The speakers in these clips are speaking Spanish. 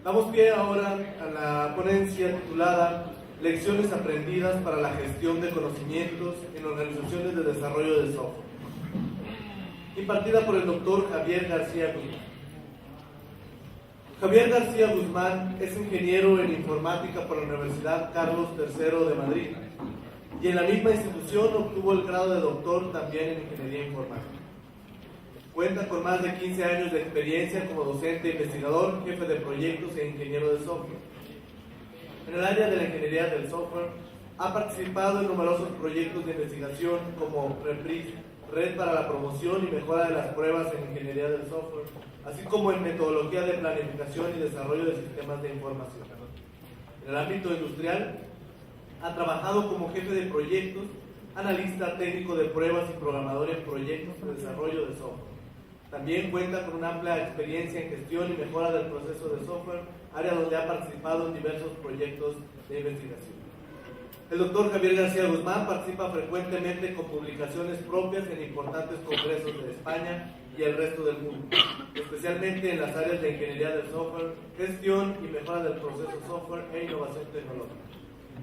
Damos pie ahora a la ponencia titulada Lecciones aprendidas para la gestión de conocimientos en organizaciones de desarrollo de software, impartida por el doctor Javier García Guzmán. Javier García Guzmán es ingeniero en informática por la Universidad Carlos III de Madrid y en la misma institución obtuvo el grado de doctor también en ingeniería informática. Cuenta con más de 15 años de experiencia como docente, investigador, jefe de proyectos e ingeniero de software. En el área de la ingeniería del software, ha participado en numerosos proyectos de investigación como REPRIS, Red para la Promoción y Mejora de las Pruebas en Ingeniería del Software, así como en metodología de planificación y desarrollo de sistemas de información. En el ámbito industrial, ha trabajado como jefe de proyectos, analista técnico de pruebas y programador en proyectos de desarrollo de software. También cuenta con una amplia experiencia en gestión y mejora del proceso de software, área donde ha participado en diversos proyectos de investigación. El doctor Javier García Guzmán participa frecuentemente con publicaciones propias en importantes congresos de España y el resto del mundo, especialmente en las áreas de ingeniería del software, gestión y mejora del proceso software e innovación tecnológica.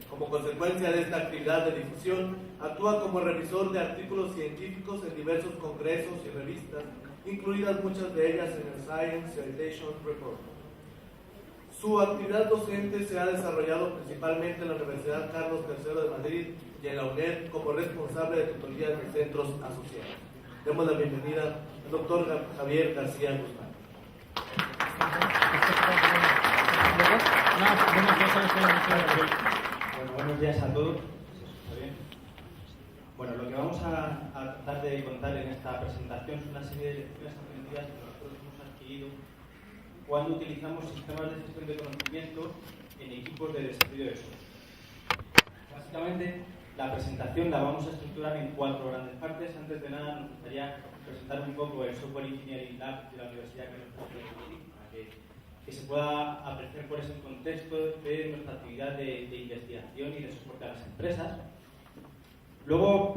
Como consecuencia de esta actividad de difusión, actúa como revisor de artículos científicos en diversos congresos y revistas, incluidas muchas de ellas en el Science Citation Report. Su actividad docente se ha desarrollado principalmente en la Universidad Carlos III de Madrid y en la UNED como responsable de tutorías de centros asociados. Demos la bienvenida al doctor Javier García Guzmán. Buenos días a todos. ¿Está bien? Bueno, lo que vamos a tratar de contar en esta presentación es una serie de lecciones aprendidas que nosotros hemos adquirido cuando utilizamos sistemas de gestión de conocimiento en equipos de desarrollo de software. Básicamente, la presentación la vamos a estructurar en 4 grandes partes. Antes de nada, nos gustaría presentar un poco el Software Engineering Lab de la Universidad Carlos III de Madrid, para que se pueda apreciar cuál es el contexto de nuestra actividad de investigación y de soporte a las empresas. Luego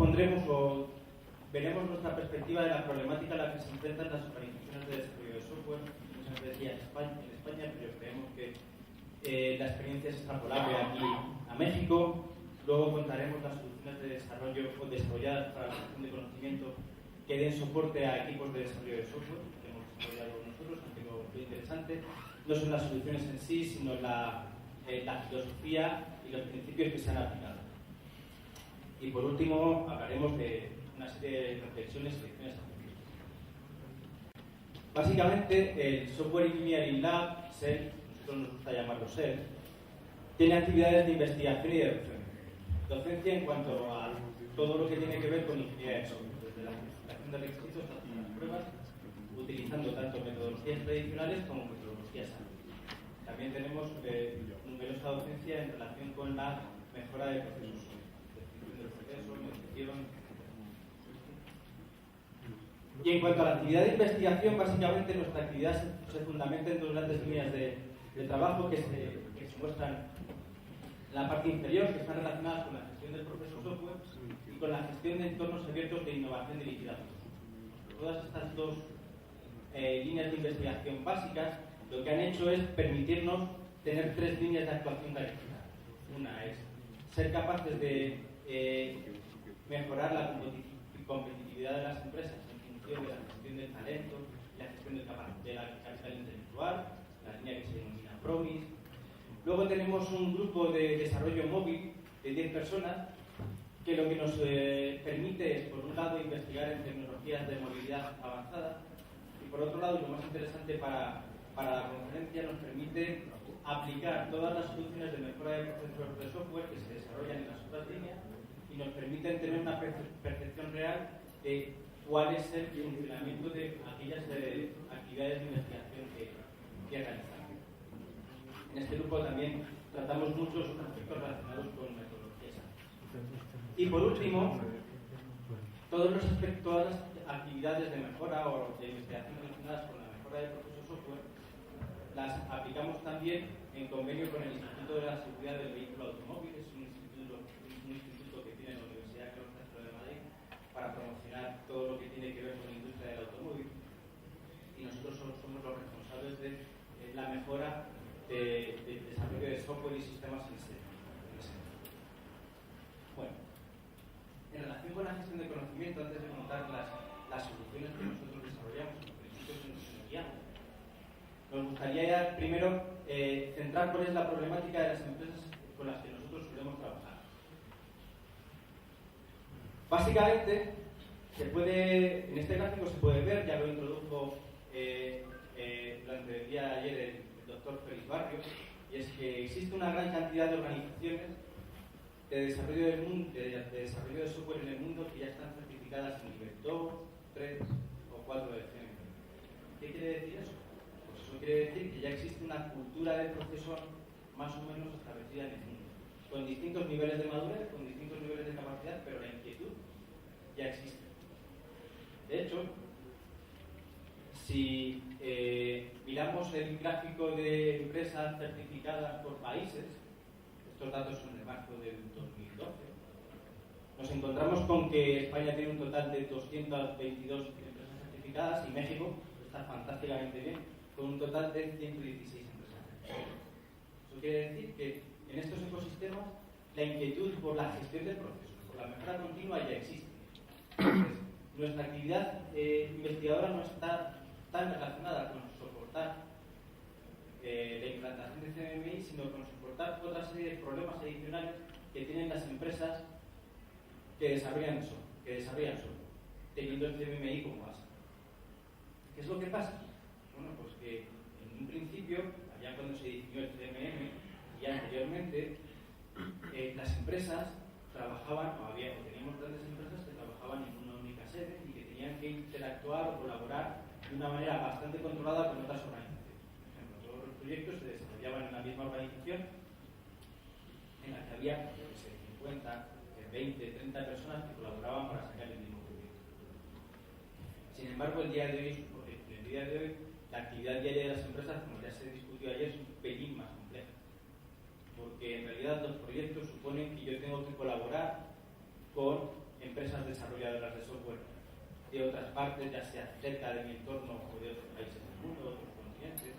veremos nuestra perspectiva de la problemática a la que se enfrentan las organizaciones de desarrollo de software, muchas veces en España, pero creemos que la experiencia es extrapolable aquí a México. Luego contaremos las soluciones de desarrollo o desarrolladas para la gestión de conocimiento que den soporte a equipos de desarrollo de software, que hemos desarrollado nosotros, aunque lo interesante no son las soluciones en sí, sino la filosofía y los principios que se han aplicado. Y por último, hablaremos de una serie de reflexiones y lecciones aprendidas. Básicamente, el Software Engineering Lab, SEL, nosotros nos gusta llamarlo SEL, tiene actividades de investigación y de docencia. Docencia en cuanto a todo lo que tiene que ver con ingeniería de software, desde la identificación de requisitos hasta las pruebas, utilizando tanto metodologías tradicionales como metodologías ágiles. También tenemos numerosa docencia en relación con la mejora de procesos, definición del proceso, medición. Y en cuanto a la actividad de investigación, básicamente nuestra actividad se fundamenta en 2 grandes líneas de trabajo que se muestran en la parte inferior, que están relacionadas con la gestión del proceso software y con la gestión de entornos abiertos de innovación dirigida a todos. Todas estas 2 líneas de investigación básicas lo que han hecho es permitirnos tener 3 líneas de actuación calificadas. Una es ser capaces de mejorar la competitividad de las empresas en función de la gestión del talento, la gestión de la capital intelectual, la línea que se denomina PROMIS. Luego tenemos un grupo de desarrollo móvil de 10 personas que lo que nos permite es, por un lado, investigar en tecnologías de movilidad avanzada y, por otro lado, y lo más interesante para la conferencia, nos permite aplicar todas las soluciones de mejora de procesos de software que se desarrollan en las otras líneas y nos permiten tener una percepción real de cuál es el funcionamiento de aquellas actividades de investigación que realizamos. En este grupo también tratamos muchos aspectos relacionados con metodologías. Y por último, todas las actividades de mejora o de investigación relacionadas con la mejora del proceso software las aplicamos también en convenio con el Instituto de la Seguridad del Vehículo Automóvil. Es un instituto que tiene la Universidad Carlos III de Madrid para promocionar todo lo que tiene que ver con la industria del automóvil. Y nosotros somos los responsables de la mejora de desarrollo de software y sistemas en ese ámbito. Bueno, en relación con la gestión de conocimiento, antes de contar las soluciones que nosotros desarrollamos, los principios que nos guiamos, nos gustaría primero centrar cuál es la problemática de las empresas con las que nosotros solemos trabajar. Básicamente, en este gráfico se puede ver, ya lo introdujo durante el día de ayer el doctor Félix Barrio, y es que existe una gran cantidad de organizaciones de desarrollo de software en el mundo que ya están certificadas en nivel 2, 3 o 4 de CMMI. ¿Qué quiere decir eso? Pues eso quiere decir que ya existe una cultura de proceso más o menos establecida en el mundo, con distintos niveles de madurez, con distintos niveles de capacidad, pero la inquietud ya existe. De hecho, si miramos el gráfico de empresas certificadas por países, estos datos son de marzo del 2012, nos encontramos con que España tiene un total de 222 empresas certificadas y México está fantásticamente bien, con un total de 116 empresas certificadas. Eso quiere decir que en estos ecosistemas la inquietud por la gestión del proceso, por la mejora continua ya existe. Entonces, nuestra actividad investigadora no está tan relacionada con soportar la implantación de CMMI, sino con soportar otra serie de problemas adicionales que tienen las empresas que desarrollan software, teniendo el CMMI como base. ¿Qué es lo que pasa? Bueno, pues que en un principio, allá cuando se definió el CMM y anteriormente, las empresas trabajaban, teníamos grandes empresas que trabajaban en una única sede y que tenían que interactuar o colaborar de una manera bastante controlada con otras organizaciones. Por ejemplo, todos los proyectos se desarrollaban en la misma organización en la que había 50, 20, 30 personas que colaboraban para sacar el mismo proyecto. Sin embargo, el día de hoy, la actividad diaria de las empresas, como ya se discutió ayer, es un pelín más compleja. Porque en realidad los proyectos suponen que yo tengo que colaborar con empresas desarrolladoras de software de otras partes, ya sea cerca de mi entorno o de otros países del mundo, otros continentes.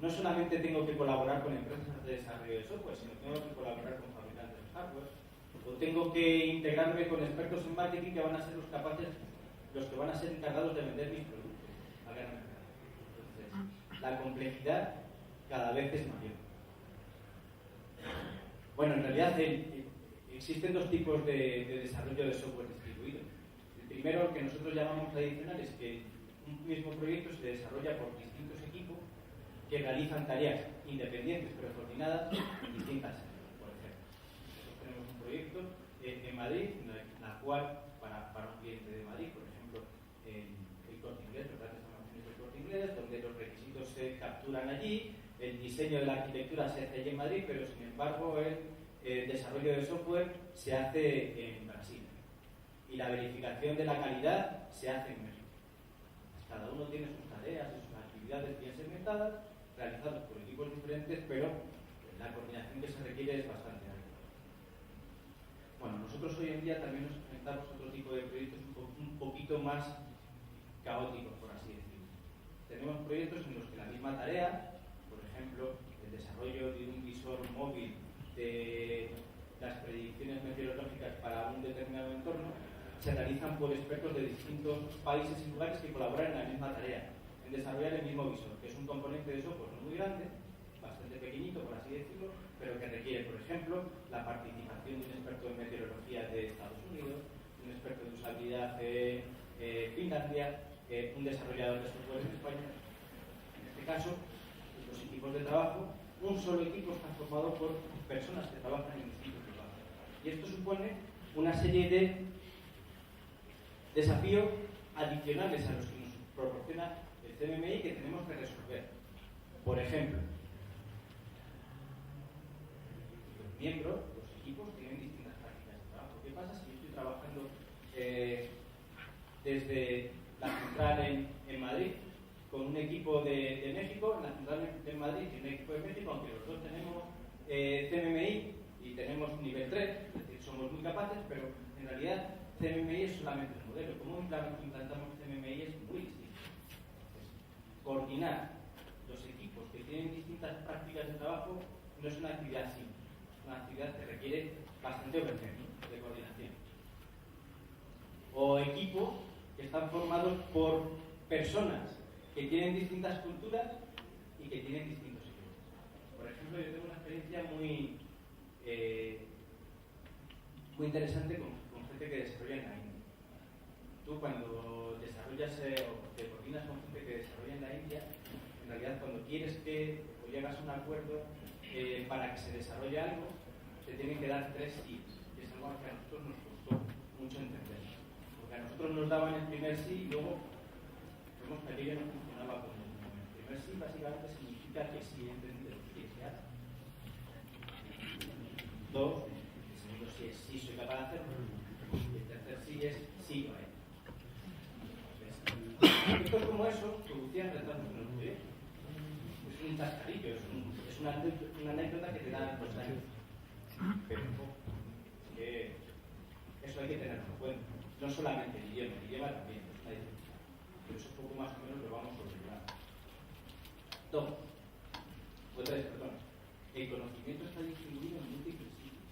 No solamente tengo que colaborar con empresas de desarrollo de software, sino que tengo que colaborar con fabricantes de hardware, o tengo que integrarme con expertos en marketing que van a ser los que van a ser encargados de vender mis productos a gran mercado. Entonces, la complejidad cada vez es mayor. Bueno, en realidad existen dos tipos de desarrollo de software distribuido. El primero, que nosotros llamamos tradicional, es que un mismo proyecto se desarrolla por distintos equipos que realizan tareas independientes pero coordinadas en distintas áreas. Por ejemplo, nosotros tenemos un proyecto en Madrid, en la cual, para un cliente de Madrid, por ejemplo, el Corte Inglés, los grandes almacenes del Corte Inglés, donde los requisitos se capturan allí, el diseño de la arquitectura se hace allí en Madrid, pero sin embargo el desarrollo de software se hace en Brasil y la verificación de la calidad se hace en México. Cada uno tiene sus tareas y sus actividades bien segmentadas, realizadas por equipos diferentes, pero la coordinación que se requiere es bastante alta. Bueno, nosotros hoy en día también nos enfrentamos a otro tipo de proyectos un poquito más caóticos, por así decirlo. Tenemos proyectos en los que la misma tarea, por ejemplo, el desarrollo de un visor móvil de las predicciones meteorológicas para un determinado entorno, se realizan por expertos de distintos países y lugares que colaboran en la misma tarea, en desarrollar el mismo visor, que es un componente de software no muy grande, bastante pequeñito, por así decirlo, pero que requiere, por ejemplo, la participación de un experto en meteorología de Estados Unidos, un experto de usabilidad de Finlandia, un desarrollador de software en España. En este caso, los equipos de trabajo, un solo equipo está formado por personas que trabajan en distintos lugares. Y esto supone una serie de desafíos adicionales a los que nos proporciona el CMMI que tenemos que resolver. Por ejemplo, los miembros, los equipos, tienen distintas prácticas de trabajo. ¿Qué pasa si yo estoy trabajando desde la central en Madrid con un equipo de México, en la central de Madrid y un equipo de México, aunque los dos tenemos CMMI y tenemos nivel 3, es decir, somos muy capaces, pero en realidad CMMI es solamente un modelo. ¿Cómo implantamos CMMI? Es muy distinto. Entonces, coordinar los equipos que tienen distintas prácticas de trabajo, no es una actividad simple, es una actividad que requiere bastante organización, de coordinación. O equipos que están formados por personas que tienen distintas culturas y que tienen distintos equipos. Por ejemplo, yo tengo una experiencia muy interesante con gente que desarrolla en la India. Tú cuando desarrollas o te coordinas con gente que desarrolla en la India, en realidad cuando quieres que o llegas a un acuerdo para que se desarrolle algo, te tienen que dar 3 sí, que es algo que a nosotros nos costó mucho entender. Porque a nosotros nos daban el primer sí y luego vemos que aquello no funcionaba como el primer sí. Básicamente significa que sí he entendido lo que quieres que haga. 2, el segundo sí es sí soy capaz de hacerlo. Y el tercer sí es sí lo he. Proyectos como eso producían retrasos en el proyecto. Es un tascarillo, es una anécdota que te da 2 años. Pero eso hay que tenerlo en cuenta. No solamente el idioma también, pero eso poco más o menos lo vamos a observar. 3, perdón. El conocimiento está distribuido en múltiples sitios.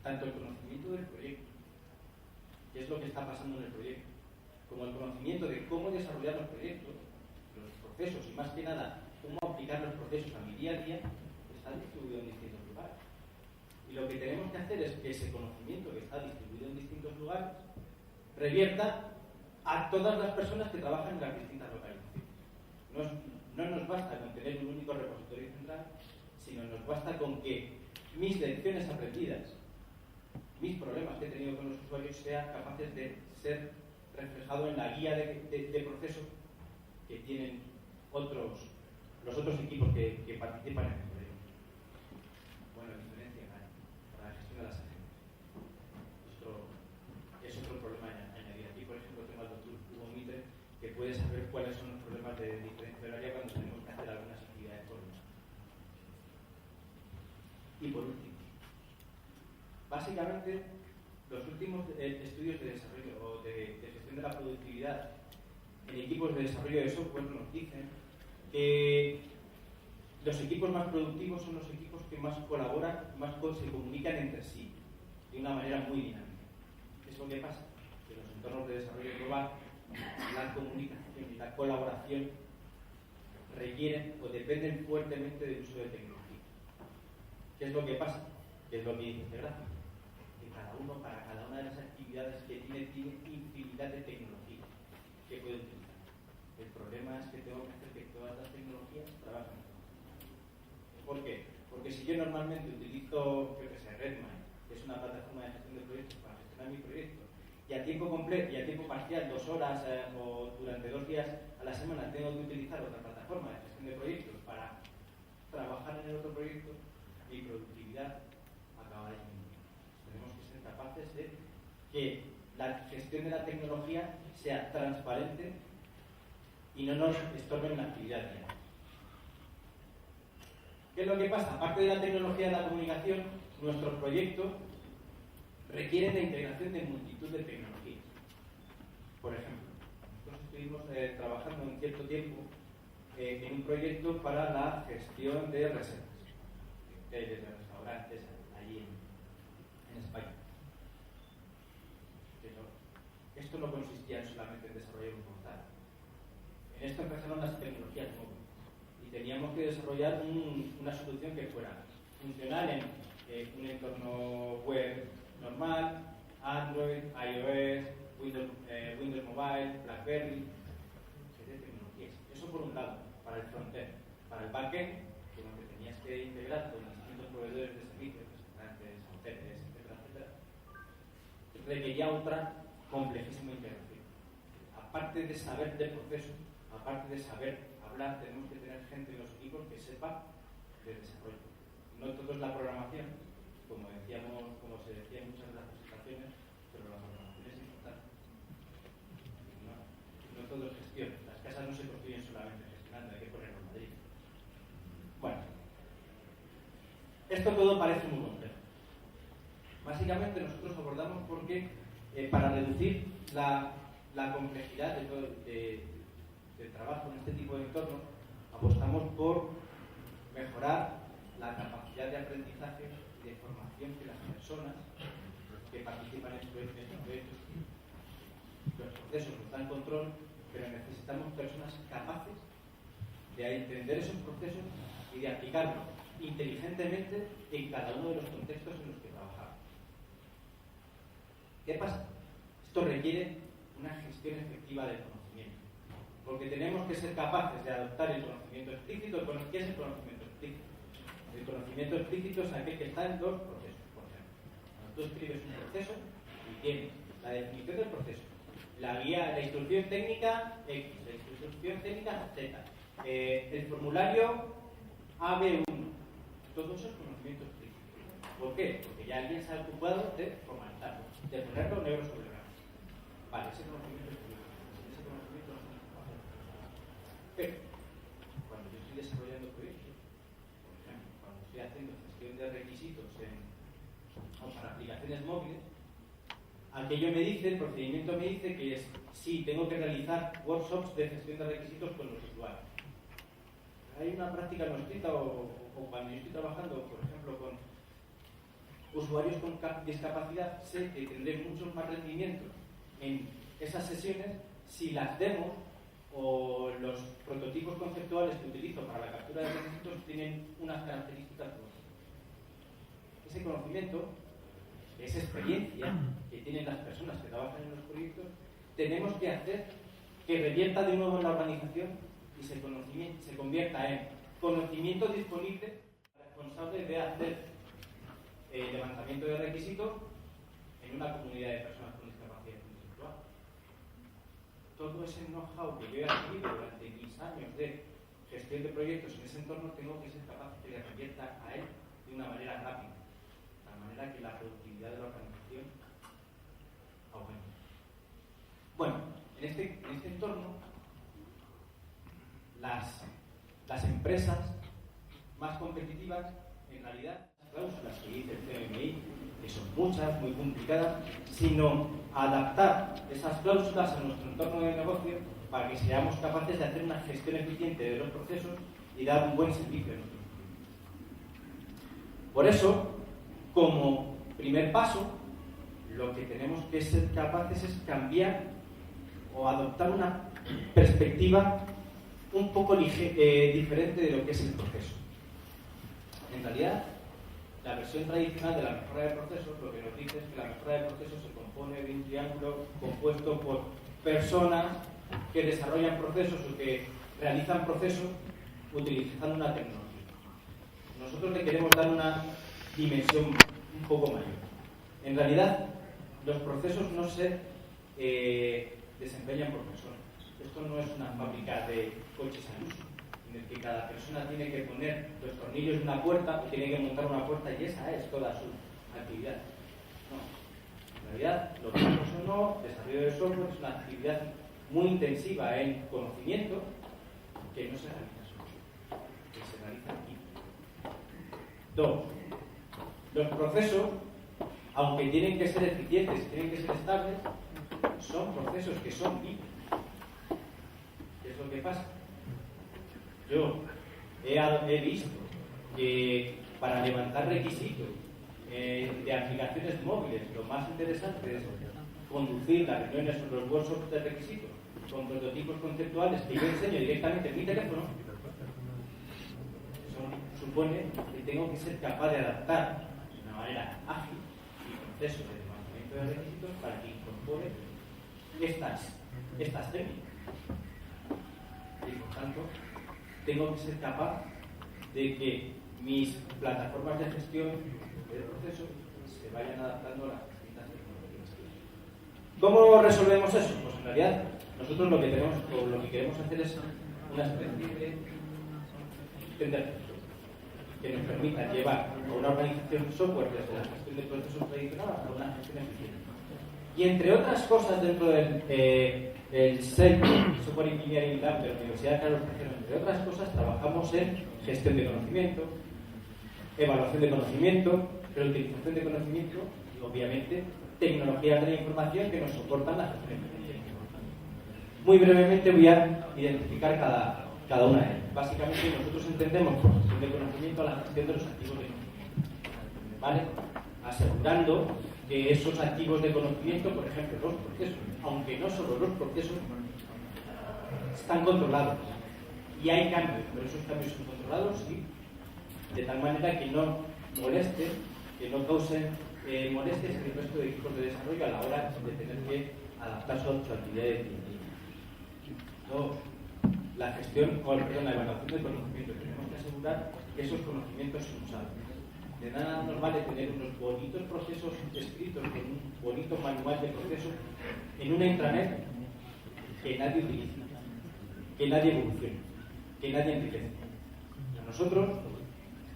Tanto el conocimiento del proyecto, que es lo que está pasando en el proyecto, como el conocimiento de cómo desarrollar los proyectos, los procesos y más que nada cómo aplicar los procesos a mi día a día, está distribuido en distintos lugares. Y lo que tenemos que hacer es que ese conocimiento que está distribuido en distintos lugares revierta a todas las personas que trabajan en las distintas localizaciones. No nos basta con tener un único repositorio central, sino nos basta con que mis lecciones aprendidas, mis problemas que he tenido con los usuarios sean capaces de ser reflejado en la guía de proceso que tienen los otros equipos que participan en el proyecto. Bueno, diferencia para la gestión de las agendas. Esto es otro problema añadido. Aquí, por ejemplo, tengo al doctor Hugo Mitre, que puede saber cuáles son los problemas de diferencia horaria cuando tenemos que hacer algunas actividades coordinadas. Y por último, básicamente, los últimos estudios de desarrollo o de gestión de la productividad en equipos de desarrollo de software nos dicen que los equipos más productivos son los equipos que más colaboran, más se comunican entre sí de una manera muy dinámica. ¿Qué es lo que pasa? Que en los entornos de desarrollo global la comunicación y la colaboración requieren o dependen fuertemente del uso de tecnología. ¿Qué es lo que pasa? ¿Qué es lo que dice este gráfico? Que cada uno, para cada una de las actividades que tiene infinidad de tecnologías que puede utilizar. El problema es que tengo que hacer que todas las tecnologías trabajen. ¿Por qué? Porque si yo normalmente utilizo, Redmine, que es una plataforma de gestión de proyectos para gestionar mi proyecto, y a tiempo completo y a tiempo parcial, 2 horas o durante 2 días a la semana tengo que utilizar otra plataforma de gestión de proyectos para trabajar en el otro proyecto, mi productividad acaba disminuyendo. Tenemos que ser capaces de que la gestión de la tecnología sea transparente y no nos estorben la actividad diaria. ¿Qué es lo que pasa? Aparte de la tecnología de la comunicación, nuestros proyectos requieren la integración de multitud de tecnologías. Por ejemplo, nosotros estuvimos trabajando un cierto tiempo en un proyecto para la gestión de reservas de restaurantes allí en España. Pero esto no consistía solamente en desarrollar un portal. En esto empezaron las tecnologías móviles y teníamos que desarrollar una solución que fuera funcional en un entorno web normal, Android, iOS, Windows Mobile, BlackBerry, serie de tecnologías. Eso por un lado, para el frontend. Para el backend, donde tenías que integrar con distintos proveedores de servicios, restaurantes, hoteles, etcétera, requería otra complejísima integración. Aparte de saber del proceso, aparte de saber hablar, tenemos que tener gente en los equipos que sepa de desarrollo. No todo es la programación, como se decía en muchas de las presentaciones, pero la programación es importante. No todo es gestión. Las casas no se construyen solamente gestionando, hay que ponerlo en Madrid. Bueno, esto todo parece muy complejo. Básicamente nosotros abordamos porque para reducir la complejidad del trabajo en este tipo de entorno, apostamos por mejorar la capacidad de aprendizaje y de formación de las personas que participan en estos proyectos. Los procesos nos dan control, pero necesitamos personas capaces de entender esos procesos y de aplicarlos inteligentemente en cada uno de los contextos en los que trabajamos. ¿Qué pasa? Esto requiere una gestión efectiva del conocimiento, porque tenemos que ser capaces de adoptar el conocimiento explícito. ¿Qué es el conocimiento explícito? El conocimiento explícito es aquel que está en dos procesos, por ejemplo. Cuando tú escribes un proceso y tienes la definición del proceso, la guía, la instrucción técnica X, la instrucción técnica Z, el formulario AB1, todo eso es conocimiento explícito. ¿Por qué? Porque ya alguien se ha ocupado de formalizarlo, de ponerlo negro sobre blanco. Vale, ese conocimiento explícito. Ese conocimiento no se puede hacer. Pero, cuando yo estoy desarrollando proyectos, por ejemplo, cuando estoy haciendo gestión de requisitos para aplicaciones móviles, aquello me dice, el procedimiento me dice que es, sí, tengo que realizar workshops de gestión de requisitos con los usuarios. Hay una práctica no escrita o cuando yo estoy trabajando, por ejemplo, con usuarios con discapacidad, sé que tendré muchos más rendimientos en esas sesiones si las demos o los prototipos conceptuales que utilizo para la captura de requisitos tienen unas características propias. Ese conocimiento, esa experiencia que tienen las personas que trabajan en los proyectos, tenemos que hacer que revierta de nuevo en la organización y se convierta en conocimiento disponible responsable de hacer levantamiento de requisitos en una comunidad de personas con discapacidad intelectual. Todo ese know-how que yo he adquirido durante mis años de gestión de proyectos en ese entorno, tengo que ser capaz de que le revierta a él de una manera rápida, de manera que la productividad de la organización aumente. Bueno, en este entorno, las empresas más competitivas, en realidad, las cláusulas que dice el CMMI, que son muchas, muy complicadas, sino adaptar esas cláusulas a nuestro entorno de negocio para que seamos capaces de hacer una gestión eficiente de los procesos y dar un buen servicio a nuestros clientes. Por eso, como primer paso, lo que tenemos que ser capaces es cambiar o adoptar una perspectiva un poco diferente de lo que es el proceso. En realidad, la versión tradicional de la mejora de procesos lo que nos dice es que la mejora de procesos se compone de un triángulo compuesto por personas que desarrollan procesos o que realizan procesos utilizando una tecnología. Nosotros le queremos dar una dimensión un poco mayor. En realidad, los procesos no se desempeñan por personas. Esto no es una fábrica de coches al uso, en el que cada persona tiene que poner los tornillos de una puerta o tiene que montar una puerta y esa es toda su actividad. No. En realidad, lo que no, desarrollo de software es una actividad muy intensiva en conocimiento que no se realiza solo, que se realiza aquí. 2. Los procesos, aunque tienen que ser eficientes, tienen que ser estables, son procesos que son vivos. ¿Qué es lo que pasa? Yo he visto que para levantar requisitos de aplicaciones móviles, lo más interesante es conducir las reuniones sobre los workshops de requisitos con prototipos conceptuales que yo enseño directamente en mi teléfono. Eso supone que tengo que ser capaz de adaptar de una manera ágil mi proceso de levantamiento de requisitos para que incorpore estas técnicas. Y por tanto, tengo que ser capaz de que mis plataformas de gestión del proceso se vayan adaptando a las distintas tecnologías. ¿Cómo resolvemos eso? Pues en realidad nosotros lo que queremos hacer es una especie de tender que nos permita llevar a una organización software desde la gestión de procesos tradicional a una gestión eficiente. Y entre otras cosas dentro del SEIC, Software Engineering Lab de la Universidad de Carlos III, entre otras cosas, trabajamos en gestión de conocimiento, evaluación de conocimiento, reutilización de conocimiento y, obviamente, tecnologías de la información que nos soportan la gestión de conocimiento. Muy brevemente voy a identificar cada una de ellas. Básicamente nosotros entendemos por gestión de conocimiento la gestión de los activos de conocimiento, ¿vale? Asegurando que esos activos de conocimiento, por ejemplo, los procesos, aunque no solo los procesos, están controlados. Y hay cambios, pero esos cambios son controlados, sí, de tal manera que no molesten, que no causen molestias en el resto de equipos de desarrollo a la hora de tener que adaptar su actividad de ciencia. Dos, la evaluación del conocimiento. Tenemos que asegurar que esos conocimientos son usados. De nada nos vale tener unos bonitos procesos escritos con un bonito manual de procesos en una intranet que nadie utiliza, que nadie evoluciona, que nadie enriquece. A nosotros,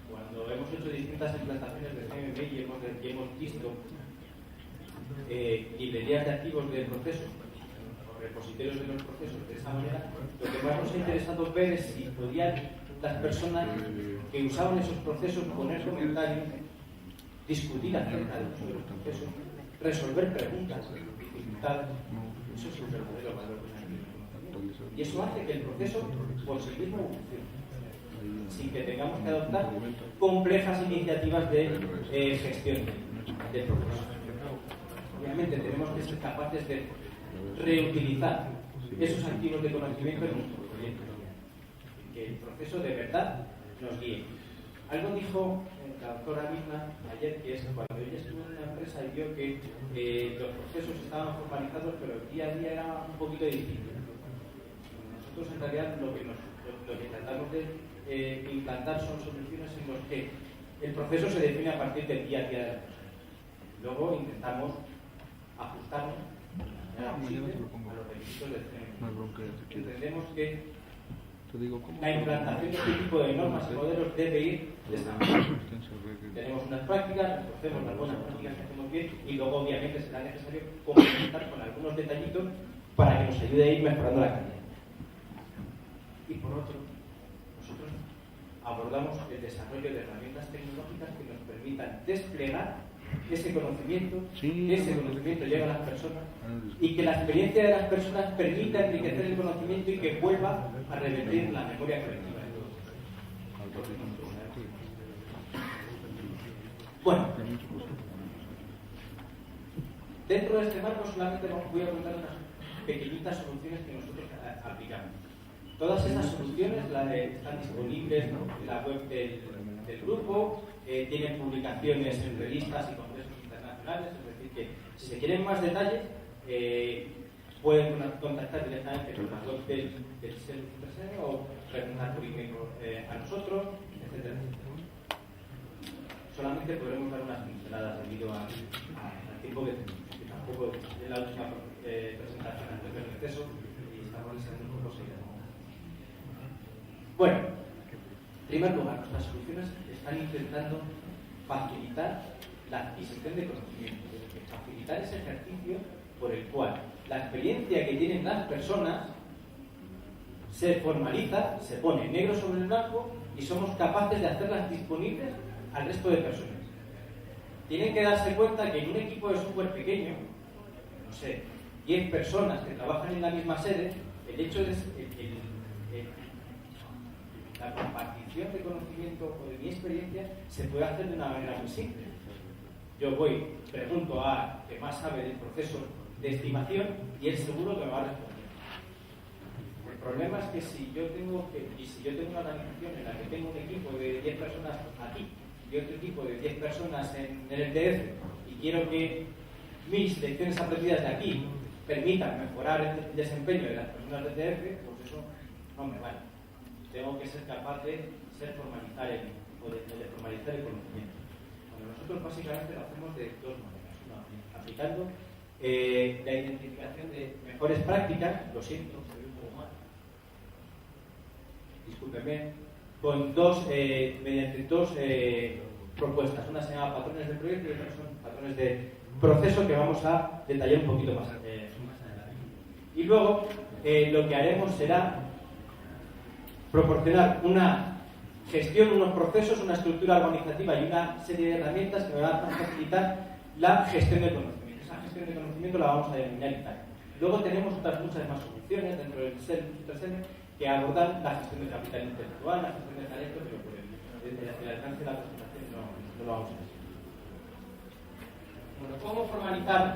cuando hemos hecho distintas implantaciones de CMB y hemos visto librerías de activos de procesos o repositorios de los procesos de esa manera, lo que más nos ha interesado ver es si podían las personas que usaban esos procesos poner comentarios, discutir acerca de los procesos, resolver preguntas, dificultades. Eso es un verdadero valor de la conocimiento. Y eso hace que el proceso por sí mismo evolucione, sin que tengamos que adoptar complejas iniciativas de gestión del proceso. Obviamente tenemos que ser capaces de reutilizar esos activos de conocimiento en nuestro proyecto, que el proceso de verdad nos guíe. Algo dijo la doctora misma ayer, que es cuando ella estuvo en una empresa y vio que los procesos estaban formalizados, pero el día a día era un poquito difícil. Nosotros en realidad lo que tratamos de implantar son soluciones en las que el proceso se define a partir del día a día de la persona. Luego intentamos ajustarnos a los requisitos del CNM. Entendemos que la implantación de este tipo de normas y modelos debe ir desarrollando. Tenemos unas prácticas, reforcemos las buenas prácticas que hacemos bien y luego obviamente será necesario complementar con algunos detallitos para que nos ayude a ir mejorando la calidad. Y por otro, nosotros abordamos el desarrollo de herramientas tecnológicas que nos permitan desplegar ese conocimiento, que ese conocimiento llegue a las personas y que la experiencia de las personas permita enriquecer el conocimiento y que vuelva a revertir la memoria colectiva de todos. Bueno, dentro de este marco solamente voy a contar unas pequeñitas soluciones que nosotros aplicamos. Todas esas soluciones están disponibles en la web del grupo, tienen publicaciones en revistas y congresos internacionales, es decir, que si se quieren más detalles, pueden contactar directamente con la web del CERN o preguntar por email a nosotros, etc. Solamente podremos dar unas pinceladas debido al tiempo que tenemos, que tampoco es la última presentación antes del receso y estamos deseando un poco seguir. Bueno, en primer lugar, nuestras soluciones están intentando facilitar la adquisición de conocimiento, es decir, facilitar ese ejercicio por el cual la experiencia que tienen las personas se formaliza, se pone negro sobre el blanco y somos capaces de hacerlas disponibles al resto de personas. Tienen que darse cuenta que en un equipo de software pequeño, no sé, 10 personas que trabajan en la misma sede, el hecho de la compartición de conocimiento o de mi experiencia se puede hacer de una manera muy simple. Yo pregunto a que más sabe del proceso de estimación y él seguro que me va a responder. El problema es que si yo tengo una organización en la que tengo un equipo de 10 personas aquí y otro equipo de 10 personas en el DF y quiero que mis lecciones aprendidas de aquí permitan mejorar el desempeño de las personas del DF, pues eso no me vale. Tengo que ser capaz de formalizar el conocimiento. Bueno, nosotros básicamente lo hacemos de dos maneras. Una, aplicando la identificación de mejores prácticas, lo siento, soy un poco mal. Discúlpenme, mediante dos propuestas. Una se llama patrones de proyecto y otra son patrones de proceso que vamos a detallar un poquito más adelante. Y luego lo que haremos será proporcionar una gestión, unos procesos, una estructura organizativa y una serie de herramientas que me van a facilitar la gestión del conocimiento. Esa gestión del conocimiento la vamos a denominar ITAC. Luego tenemos otras muchas más soluciones dentro del CERN que abordan la gestión del capital intelectual, la gestión del talento, pero por el alcance de la presentación no lo vamos a hacer. Bueno, ¿cómo formalizar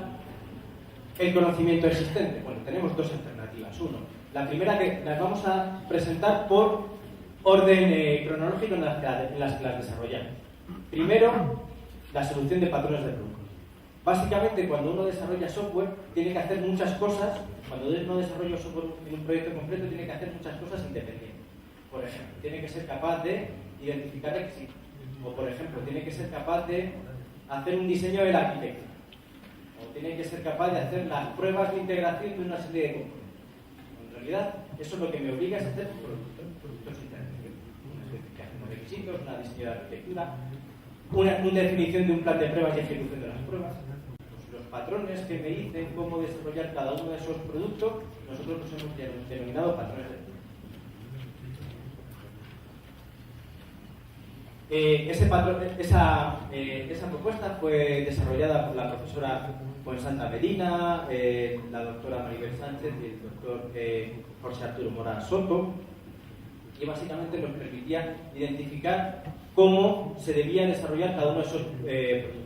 el conocimiento existente? Bueno, tenemos dos alternativas. Uno, la primera que las vamos a presentar por orden cronológico en las que las desarrollamos. Primero, la solución de patrones de producto. Básicamente, cuando uno desarrolla software, tiene que hacer muchas cosas. Cuando uno desarrolla software en un proyecto concreto, tiene que hacer muchas cosas independientes. Por ejemplo, tiene que ser capaz de identificar requisitos. O, por ejemplo, tiene que ser capaz de hacer un diseño de la arquitectura. O tiene que ser capaz de hacer las pruebas de integración de una serie de componentes. En realidad, eso es lo que me obliga a hacer productos interactivos. Una especificación de requisitos, una diseño de arquitectura, una definición de un plan de pruebas y ejecución de las pruebas. Los patrones que me dicen cómo desarrollar cada uno de esos productos, nosotros los hemos denominado patrones de producto. Esa propuesta fue desarrollada por la profesora Fuensanta Medina, la doctora Maribel Sánchez y el doctor José Arturo Mora Soto, y básicamente nos permitía identificar cómo se debía desarrollar cada uno de esos productos.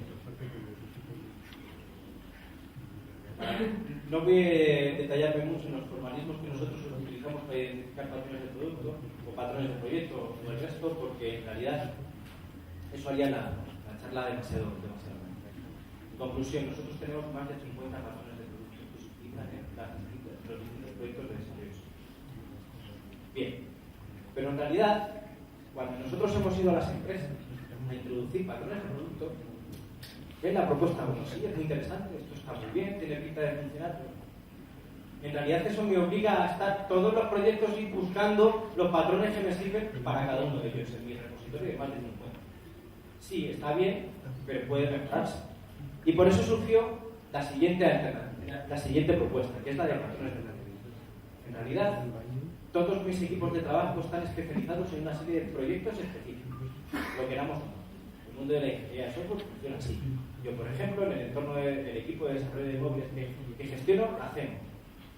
No voy a detallarme mucho en los formalismos que nosotros utilizamos para identificar patrones de producto o patrones de proyecto o el resto, porque en realidad eso haría la charla demasiado larga. En conclusión, nosotros tenemos más de 50 patrones de producto que se utilizan en los distintos proyectos de desarrollo. Bien, pero en realidad, cuando nosotros hemos ido a las empresas a introducir patrones de producto, ven la propuesta, bueno, sí, es muy interesante, esto está muy bien, tiene pinta de funcionar, pero en realidad eso me obliga a estar todos los proyectos y buscando los patrones que me sirven para cada uno de ellos en mi repositorio de más de 50. Sí, está bien, pero puede mejorarse. Y por eso surgió la siguiente alternativa, la siguiente propuesta, que es la de patrones de producto. En realidad, todos mis equipos de trabajo están especializados en una serie de proyectos específicos, lo queramos o no. El mundo de la ingeniería de software funciona así. Yo, por ejemplo, en el entorno del equipo de desarrollo de móviles que gestiono, hacemos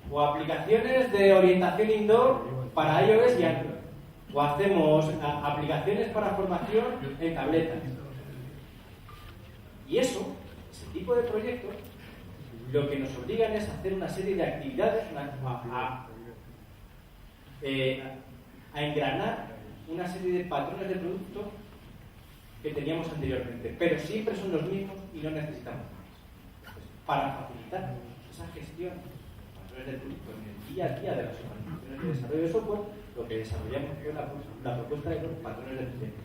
o aplicaciones de orientación indoor para iOS y Android, o hacemos aplicaciones para formación en tabletas. Y eso, ese tipo de proyectos, lo que nos obligan es a hacer una serie de actividades, a engranar una serie de patrones de producto que teníamos anteriormente, pero siempre son los mismos y no necesitamos más. Entonces, para facilitar esa gestión de patrones de producto en el día a día de las organizaciones de desarrollo de software, lo que desarrollamos fue la propuesta de los patrones de proyecto.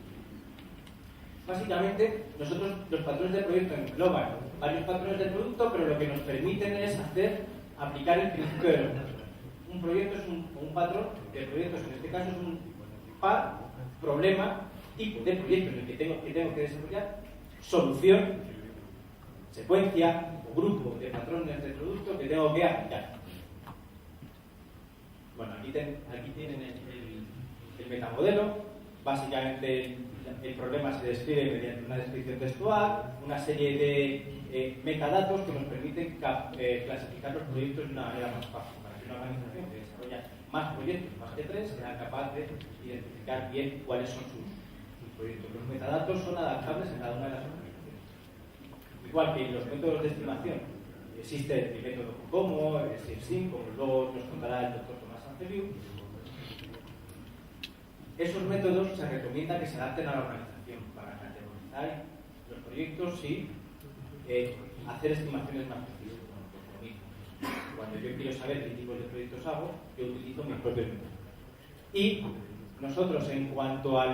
Básicamente, nosotros los patrones de proyecto engloban varios patrones de producto, pero lo que nos permiten es aplicar el principio de los patrones. Un proyecto es un patrón de proyectos, en este caso es un par, problema, tipo de proyecto en el que tengo que desarrollar, solución, secuencia o grupo de patrones de producto que tengo que aplicar. Bueno, aquí tienen el metamodelo. Básicamente el problema se describe mediante una descripción textual, una serie de metadatos que nos permiten clasificar los proyectos de una manera más fácil, para que una organización que desarrolla más proyectos, más de 3, sea capaz de identificar bien cuáles son sus proyectos. Los metadatos son adaptables en cada una de las organizaciones. Igual que los métodos de estimación, existe el método COCOMO, el SIRSIN, como luego nos contará el doctor Tomás Anceliu. Esos métodos se recomienda que se adapten a la organización para categorizar los proyectos y hacer estimaciones más precisas. Bueno, pues lo mismo. Cuando yo quiero saber qué tipos de proyectos hago, yo utilizo mis propios métodos. Y nosotros, en cuanto a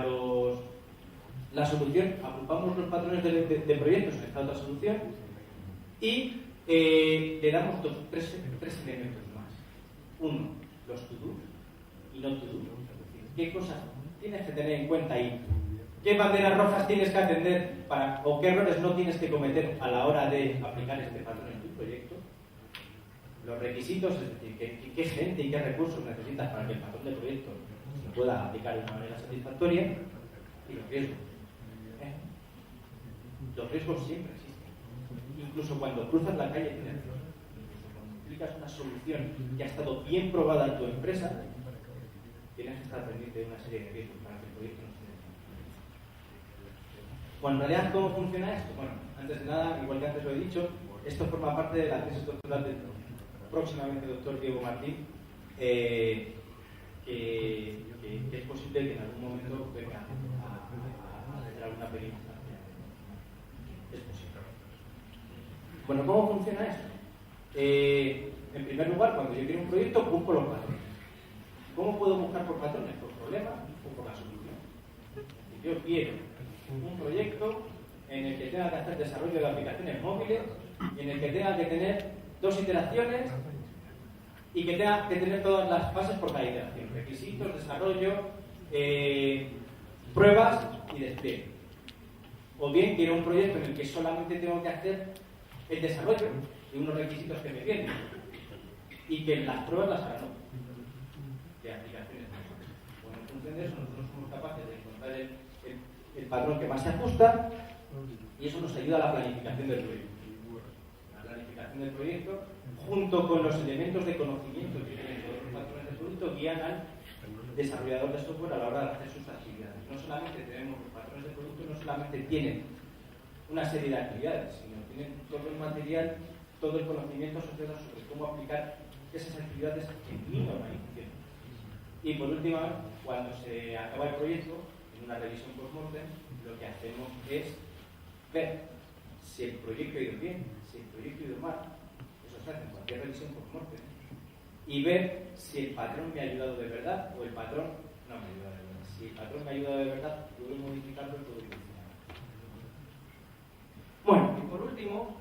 la solución, agrupamos los patrones de proyectos en esta otra solución y le damos tres elementos más. Uno, los to-do y no to-do. ¿Qué cosas tienes que tener en cuenta ahí? ¿Qué banderas rojas tienes que atender o qué errores no tienes que cometer a la hora de aplicar este patrón en tu proyecto? Los requisitos, es decir, qué gente y qué recursos necesitas para que el patrón de proyecto se pueda aplicar de una manera satisfactoria, y los riesgos. Los riesgos siempre existen. Incluso cuando cruzas la calle tienes riesgos. Incluso cuando aplicas una solución que ha estado bien probada en tu empresa, tienes que estar pendiente de una serie de riesgos para que el proyecto no se detenga. Bueno, en realidad, ¿cómo funciona esto? Bueno, antes de nada, igual que antes lo he dicho, esto forma parte de la tesis doctoral del próximamente doctor Diego Martín, que es posible que en algún momento venga a hacer alguna película. Es posible. Bueno, ¿cómo funciona esto? En primer lugar, cuando yo quiero un proyecto, busco los patrones. ¿Cómo puedo buscar por patrones? ¿Por problemas o por la solución? Si yo quiero un proyecto en el que tenga que hacer desarrollo de aplicaciones móviles y en el que tenga que tener 2 iteraciones y que tenga que tener todas las fases por cada iteración: requisitos, desarrollo, pruebas y despliegue. O bien quiero un proyecto en el que solamente tengo que hacer el desarrollo de unos requisitos que me vienen y que las pruebas las hagan de aplicaciones. Bueno, en función de eso, nosotros somos capaces de encontrar el patrón que más se ajusta, y eso nos ayuda a la planificación del proyecto. La planificación del proyecto, junto con los elementos de conocimiento que tienen todos los patrones del producto, guían al desarrollador de software a la hora de hacer sus actividades. No solamente tenemos los patrones del producto, no solamente tienen una serie de actividades, sino tienen todo el material, todo el conocimiento asociado sobre cómo aplicar esas actividades en mi organización. Y por último, cuando se acaba el proyecto, en una revisión post-mortem, lo que hacemos es ver si el proyecto ha ido bien, si el proyecto ha ido mal. Eso se hace en cualquier revisión post-mortem. Y ver si el patrón me ha ayudado de verdad o el patrón no me ha ayudado de verdad. Si el patrón me ha ayudado de verdad, puedo modificarlo y puedo evolucionar. Bueno, y por último,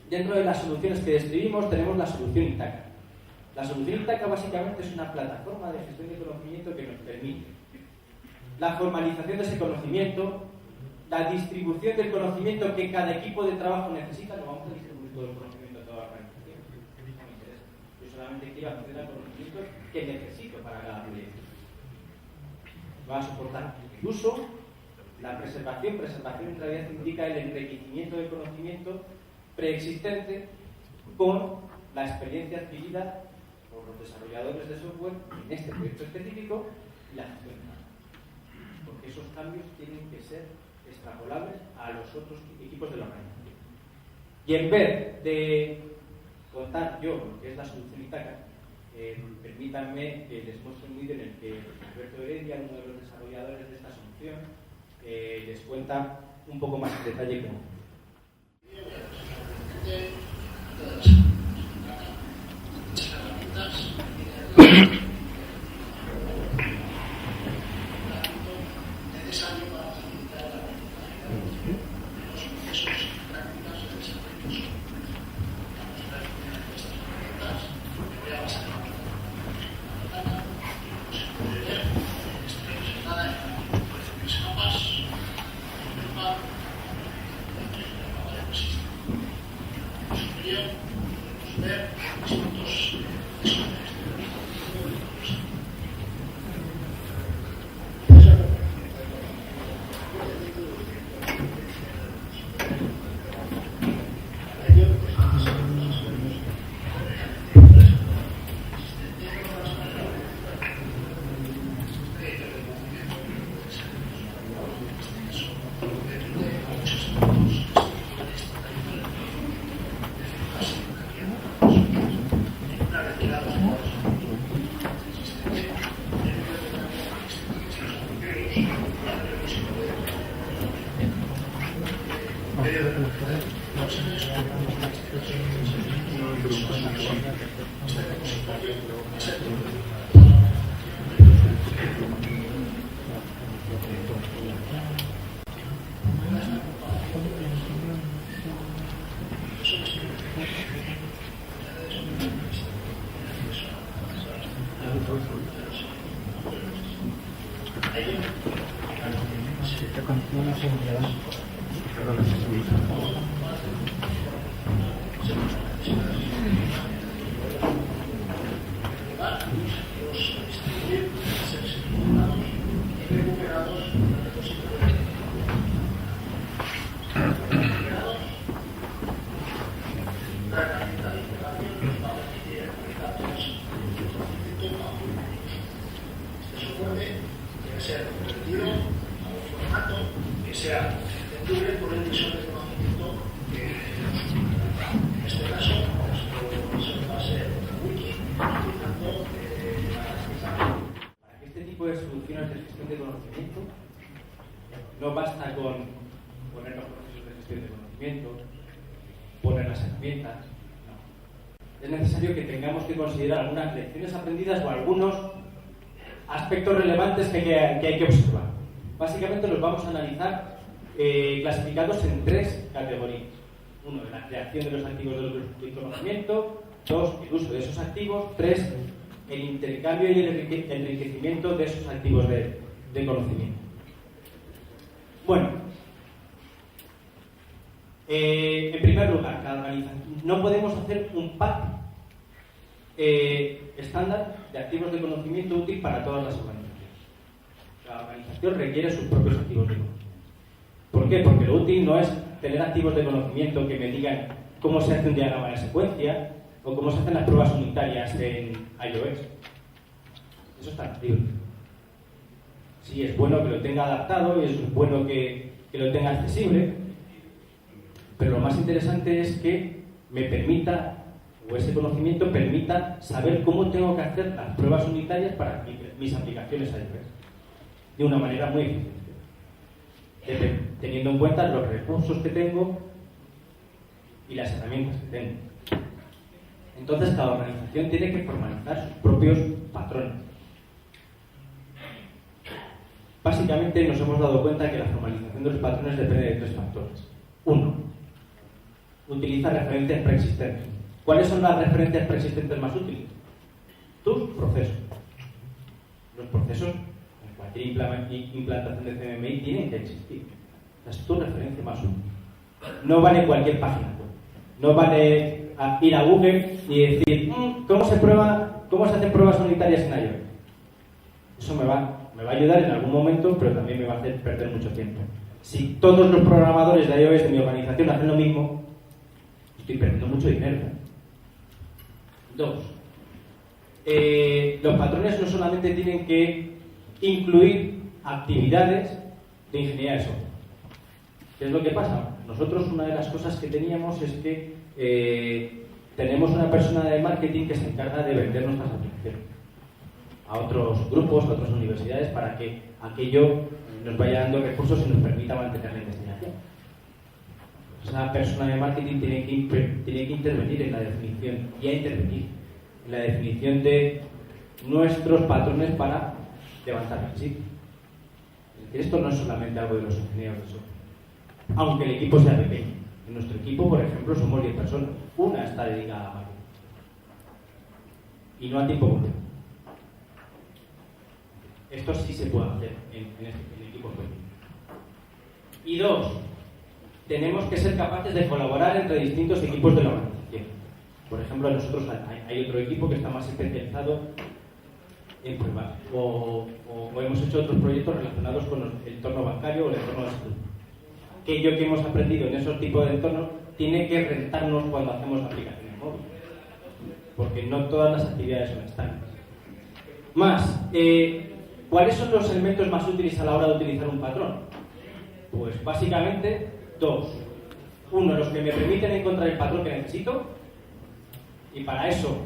dentro de las soluciones que describimos, tenemos la solución Itaca. La solución Itaca básicamente es una plataforma de gestión de conocimiento que nos permite la formalización de ese conocimiento, la distribución del conocimiento que cada equipo de trabajo necesita. No vamos a distribuir todo el conocimiento a toda la organización, no me interesa. Yo solamente quiero acceder al conocimiento que necesito para cada proyecto. Va a soportar el uso, la preservación en realidad indica el enriquecimiento del conocimiento preexistente con la experiencia adquirida por los desarrolladores de software en este proyecto específico y la gestión de datos. Porque esos cambios tienen que ser extrapolables a los otros equipos de la organización. Y en vez de contar yo lo que es la solución Itaca, permítanme que les muestre un vídeo en el que Alberto Heredia, uno de los desarrolladores de esta solución, les cuenta un poco más en detalle cómo. es soluciones de gestión de conocimiento. No basta con poner los procesos de gestión de conocimiento, poner las herramientas. No. Es necesario que tengamos que considerar algunas lecciones aprendidas o algunos aspectos relevantes que hay que observar. Básicamente los vamos a analizar clasificados en 3 categorías. 1, la creación de los activos del conocimiento. 2, el uso de esos activos. 3, el intercambio y el enriquecimiento de esos activos de conocimiento. Bueno, en primer lugar, la organización. No podemos hacer un pack estándar de activos de conocimiento útil para todas las organizaciones. La organización requiere sus propios activos de conocimiento. ¿Por qué? Porque lo útil no es tener activos de conocimiento que me digan cómo se hace un diagrama de secuencia o cómo se hacen las pruebas unitarias en iOS. Eso está libre. Sí, es bueno que lo tenga adaptado y es bueno que lo tenga accesible, pero lo más interesante es que me permita, o ese conocimiento permita saber cómo tengo que hacer las pruebas unitarias para mis aplicaciones iOS de una manera muy eficiente, teniendo en cuenta los recursos que tengo y las herramientas que tengo. Entonces, cada organización tiene que formalizar sus propios patrones. Básicamente nos hemos dado cuenta que la formalización de los patrones depende de 3 factores. 1. Utiliza referencias preexistentes. ¿Cuáles son las referencias preexistentes más útiles? Tus procesos. Los procesos, en cualquier implantación de CMMI, tienen que existir. Esa es tu referencia más útil. No vale cualquier página web. No vale ir a Google y decir ¿cómo se hacen pruebas unitarias en iOS? Eso me va a ayudar en algún momento, pero también me va a hacer perder mucho tiempo. Si todos los programadores de iOS de mi organización hacen lo mismo, estoy perdiendo mucho dinero. 2. Los patrones no solamente tienen que incluir actividades de ingeniería de software. ¿Qué es lo que pasa? Nosotros una de las cosas que teníamos es que tenemos una persona de marketing que se encarga de vender nuestras aplicaciones a otros grupos, a otras universidades, para que aquello nos vaya dando recursos y nos permita mantener la investigación. Esa persona de marketing tiene que intervenir en la definición, y a intervenir en la definición de nuestros patrones para levantar requisitos. Esto no es solamente algo de los ingenieros de software, aunque el equipo sea pequeño. En nuestro equipo, por ejemplo, somos 10 personas. Una está dedicada a marketing. Y no a tiempo completo. Esto sí se puede hacer en equipos pequeños. Y 2, tenemos que ser capaces de colaborar entre distintos equipos de la organización. Por ejemplo, nosotros hay otro equipo que está más especializado en pruebas. O hemos hecho otros proyectos relacionados con el entorno bancario o el entorno de salud. Aquello que hemos aprendido en esos tipos de entornos tiene que rentarnos cuando hacemos aplicaciones móviles, porque no todas las actividades son estándar. Más, ¿cuáles son los elementos más útiles a la hora de utilizar un patrón? Pues básicamente 2. 1, los que me permiten encontrar el patrón que necesito, y para eso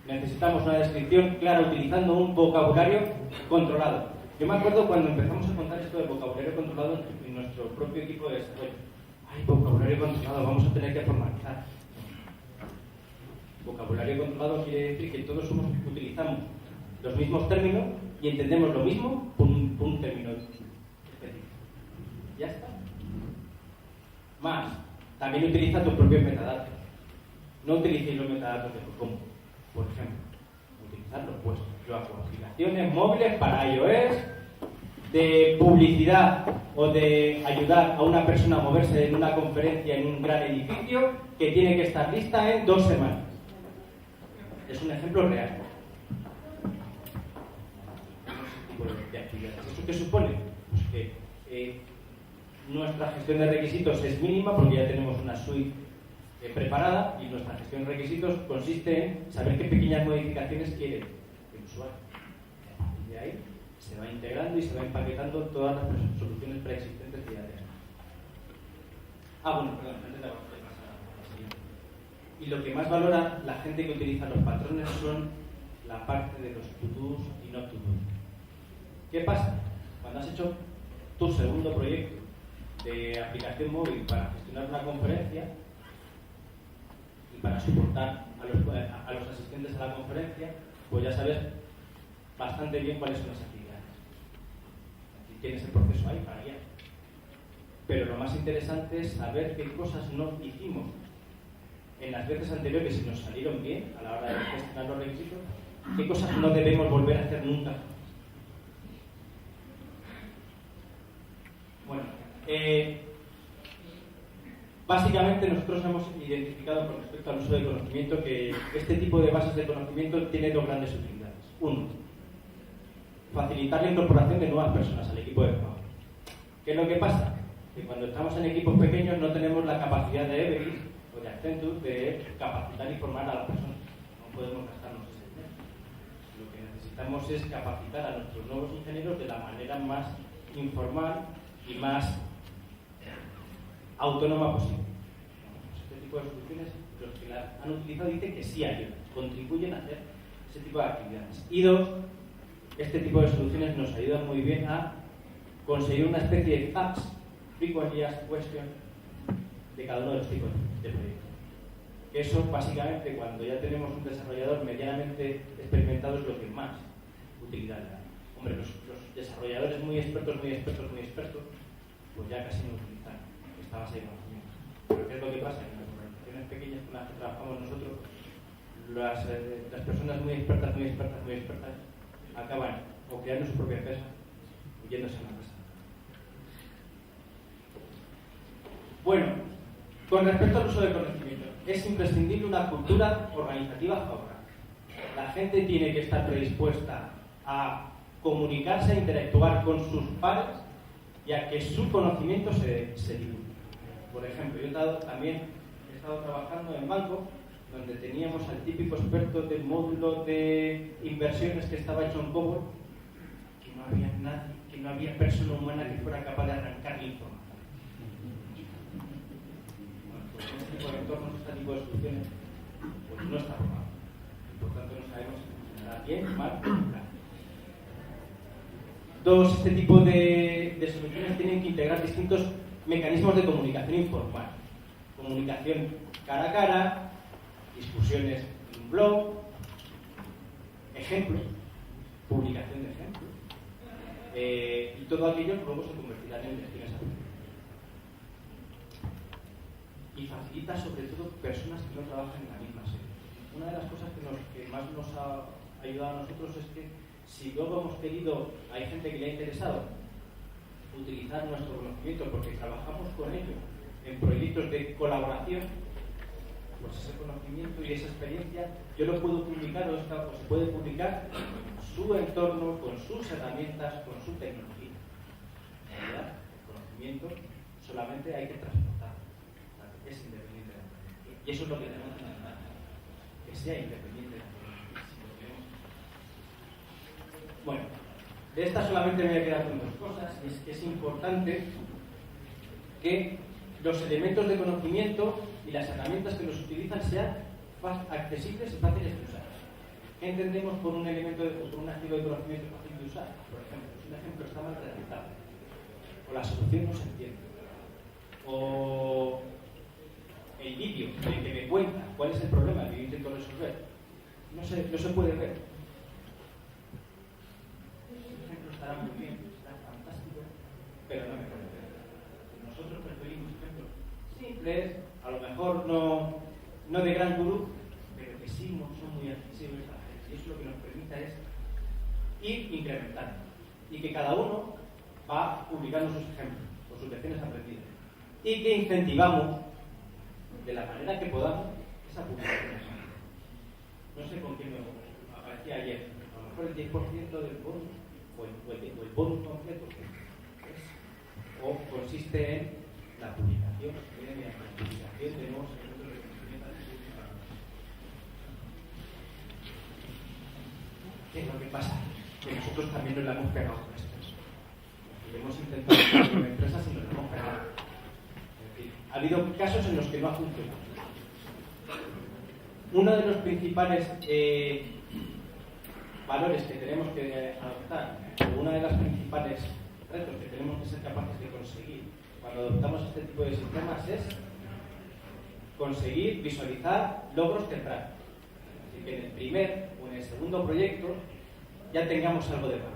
necesitamos una descripción clara utilizando un vocabulario controlado. Yo me acuerdo cuando empezamos a contar esto del vocabulario controlado en nuestro propio equipo de desarrollo. ¡Ay, vocabulario controlado! Vamos a tener que formalizar. Vocabulario controlado quiere decir que todos utilizamos los mismos términos y entendemos lo mismo por un término específico. Ya está. Más, también utiliza tus propios metadatos. No utilicéis los metadatos de Cocom, por ejemplo. Utilizarlos, pues. Yo hago aplicaciones móviles para iOS, de publicidad o de ayudar a una persona a moverse en una conferencia en un gran edificio que tiene que estar lista en 2 semanas. Es un ejemplo real. De actividades. ¿Eso qué supone? Pues que nuestra gestión de requisitos es mínima porque ya tenemos una suite preparada y nuestra gestión de requisitos consiste en saber qué pequeñas modificaciones quiere el usuario. A partir de ahí se va integrando y se va empaquetando todas las soluciones preexistentes que ya tenemos. Bueno, perdón, antes de pasar a la siguiente. Y lo que más valora la gente que utiliza los patrones son la parte de los to-dos y not to-dos. ¿Qué pasa? Cuando has hecho tu segundo proyecto de aplicación móvil para gestionar una conferencia y para soportar a los asistentes a la conferencia, pues ya sabes bastante bien cuáles son las actividades. Aquí tienes el proceso ahí para guiar. Pero lo más interesante es saber qué cosas no hicimos en las veces anteriores y nos salieron bien a la hora de gestionar los requisitos, qué cosas no debemos volver a hacer nunca. Bueno, básicamente nosotros hemos identificado con respecto al uso del conocimiento que este tipo de bases de conocimiento tiene dos grandes utilidades. Uno, facilitar la incorporación de nuevas personas al equipo de trabajo. ¿Qué es lo que pasa? Que cuando estamos en equipos pequeños no tenemos la capacidad de Everis o de Accenture de capacitar y formar a las personas. No podemos gastarnos ese dinero. Lo que necesitamos es capacitar a nuestros nuevos ingenieros de la manera más informal y más autónoma posible. Este tipo de soluciones, los que las han utilizado dicen que sí ayudan, contribuyen a hacer ese tipo de actividades. Y dos, este tipo de soluciones nos ayudan muy bien a conseguir una especie de FAQs, Frequently Asked Questions, de cada uno de los tipos de proyectos. Eso, básicamente, cuando ya tenemos un desarrollador medianamente experimentado, es lo que más utilidad le da. Hombre, los desarrolladores muy expertos, pues ya casi no utilizan esta base de conocimiento. Pero ¿qué es lo que pasa? En las organizaciones pequeñas con las que trabajamos nosotros, las personas muy expertas, acaban o creando su propia empresa o yéndose a una empresa. Bueno, con respecto al uso del conocimiento, es imprescindible una cultura organizativa favorable. La gente tiene que estar predispuesta a comunicarse, a interactuar con sus pares y a que su conocimiento se divulgue. Por ejemplo, yo también he estado trabajando en banco donde teníamos al típico experto del módulo de inversiones que estaba hecho en COBOL, que no había nadie, que no había persona humana que fuera capaz de arrancar la información. Bueno, pues en este tipo de entornos, este tipo de soluciones, pues no está formado. Y por tanto no sabemos si funcionará bien, mal o regular. Dos, este tipo de soluciones tienen que integrar distintos mecanismos de comunicación informal. Comunicación cara a cara, discusiones en un blog, ejemplos, publicación de ejemplos, y todo aquello luego se convertirá en lecciones aprendidas. Y facilita sobre todo personas que no trabajan en la misma sede. Una de las cosas que más nos ha ayudado a nosotros es que si luego hemos querido, hay gente que le ha interesado utilizar nuestro conocimiento porque trabajamos con ellos en proyectos de colaboración, pues ese conocimiento y esa experiencia yo lo puedo publicar o se puede publicar en su entorno, con sus herramientas, con su tecnología. En realidad, el conocimiento solamente hay que transportarlo, es independiente de la tecnología. Y eso es lo que tenemos que hacer, que sea independiente de la tecnología. Si lo queremos. Bueno, de esta solamente me voy a quedar con dos cosas, y es que es importante que los elementos de conocimiento y las herramientas que los utilizan sean accesibles y fáciles de usar. ¿Qué entendemos por un elemento por un activo de conocimiento fácil de usar? Por ejemplo, si un ejemplo está mal redactado, o la solución no se entiende, o el vídeo en el que me cuenta cuál es el problema que yo intento resolver, no se puede ver. Ese ejemplo estará muy bien, estará fantástico, pero no me puede ver. Nosotros preferimos ejemplos simples, a lo mejor no de gran gurú, pero que sí son muy accesibles a la gente. Y eso lo que nos permite es ir incrementando y que cada uno va publicando sus ejemplos o sus lecciones aprendidas y que incentivamos de la manera que podamos esa publicación. No sé con quién me aparecía ayer, a lo mejor el 10% del bonus o el bonus completo o consiste en la publicación de nuevos elementos de conocimiento. ¿Qué es lo que pasa? Que nosotros también nos la hemos pegado con esto. Hemos intentado hacer una empresa y nos la hemos pegado. Es decir, ha habido casos en los que no ha funcionado. Uno de los principales valores que tenemos que adoptar una de las principales retos que tenemos que ser capaces de conseguir cuando adoptamos este tipo de sistemas es conseguir visualizar logros tempranos. Así que en el primer o en el segundo proyecto ya tengamos algo de valor.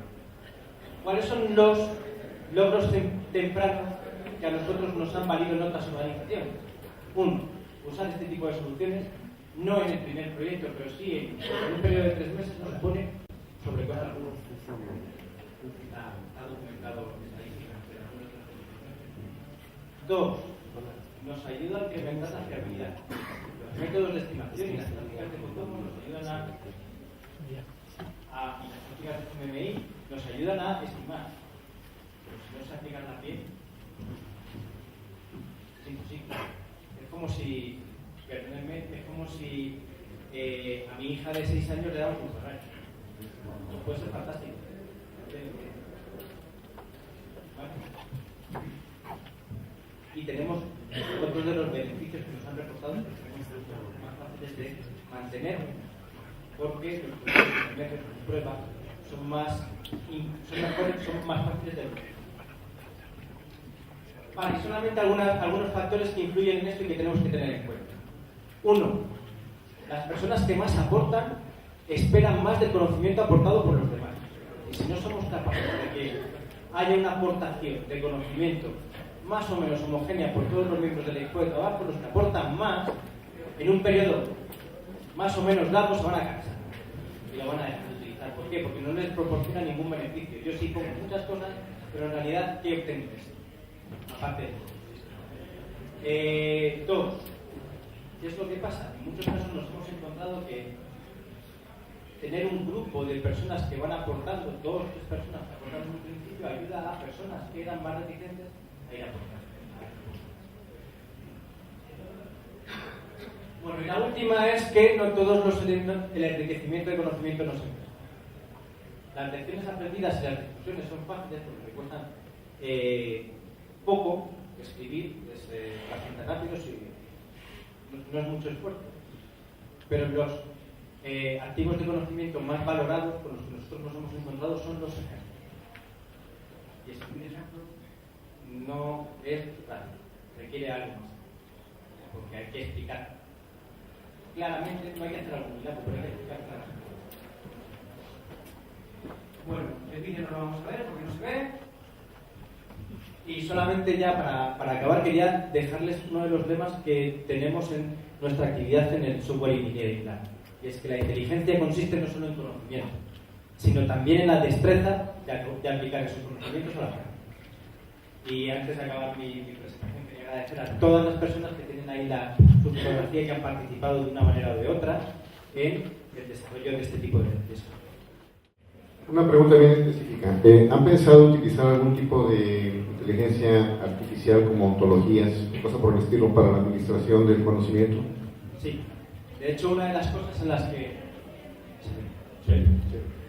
¿Cuáles son los logros tempranos que a nosotros nos han valido en otras organizaciones? Uno, usar este tipo de soluciones, no en el primer proyecto, pero sí en un periodo de 3 meses nos supone sobre cosas. Está documentado estadísticamente. Dos, nos ayuda a incrementar la fiabilidad. Los métodos de estimación y las prácticas de consumo nos ayudan a y las prácticas de FMI nos ayudan a estimar. Pero si no se aplican también, es imposible. Es como si, perdónenme, es como si a mi hija de 6 años le damos un Ferrari. Puede ser fantástico. Y tenemos otros de los beneficios que nos han reportado, que tenemos productos más fáciles de mantener, porque los productos de prueba son mejores, son más fáciles de ver. Vale, y solamente algunos factores que influyen en esto y que tenemos que tener en cuenta. Uno, las personas que más aportan esperan más del conocimiento aportado por los demás. Y si no somos capaces de que haya una aportación de conocimiento más o menos homogénea por todos los miembros del equipo de trabajo, los que aportan más, en un periodo más o menos largo se van a cansar y lo van a dejar de utilizar. ¿Por qué? Porque no les proporciona ningún beneficio. Yo sí pongo muchas cosas, pero en realidad, ¿qué obtengo de esto? Aparte de eso. Dos, ¿qué es lo que pasa? En muchos casos nos hemos encontrado que tener un grupo de personas que van aportando, 2 o 3 personas que aportan en un principio, ayuda a personas que eran más reticentes a ir a aportar. Bueno, y la última es que no todos el enriquecimiento de conocimiento no se empresa. Las lecciones aprendidas y las discusiones son fáciles porque cuestan poco escribir, es bastante rápido, no es mucho esfuerzo. Pero los activos de conocimiento más valorados con los que nosotros nos hemos encontrado son los ejemplos. Y escribir ejemplos no es fácil, requiere algo más, porque hay que explicar. Claramente no hay que hacer algún milagro, pero hay que explicar claramente. Bueno, el vídeo no lo vamos a ver porque no se ve. Y solamente ya para acabar quería dejarles uno de los temas que tenemos en nuestra actividad en el Software Engineering Lab. Y es que la inteligencia consiste no solo en conocimiento, sino también en la destreza de aplicar esos conocimientos a la práctica. Y antes de acabar mi presentación, quería agradecer a todas las personas que tienen ahí su fotografía y que han participado de una manera o de otra en el desarrollo de este tipo de procesos. Una pregunta bien específica. ¿Han pensado utilizar algún tipo de inteligencia artificial como ontologías, cosas por el estilo, para la administración del conocimiento? Sí. De hecho, una de las cosas en las que...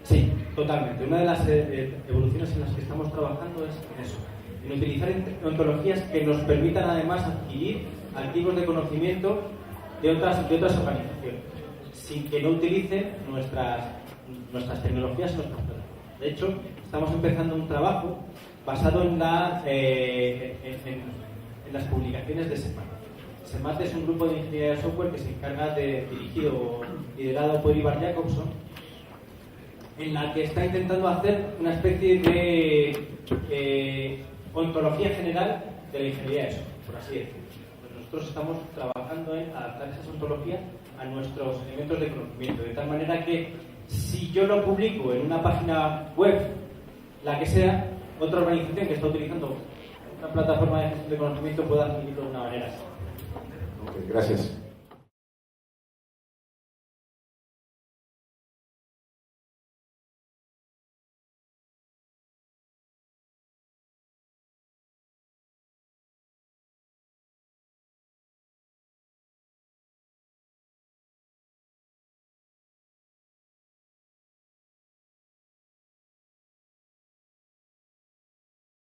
Sí, totalmente. Una de las evoluciones en las que estamos trabajando es en eso. En utilizar ontologías que nos permitan además adquirir activos de conocimiento de otras organizaciones, sin que no utilicen nuestras tecnologías y nuestras plataformas. De hecho, estamos empezando un trabajo basado en las publicaciones de SEMAT. SEMAT es un grupo de ingeniería de software que se encarga liderado por Ivar Jacobson, en la que está intentando hacer una especie de ontología general de la ingeniería de software, por así decirlo. Pues nosotros estamos trabajando en adaptar esas ontologías a nuestros elementos de conocimiento, de tal manera que si yo lo publico en una página web, la que sea, otra organización que está utilizando una plataforma de gestión de conocimiento pueda adquirirlo de una manera así. Okay, gracias.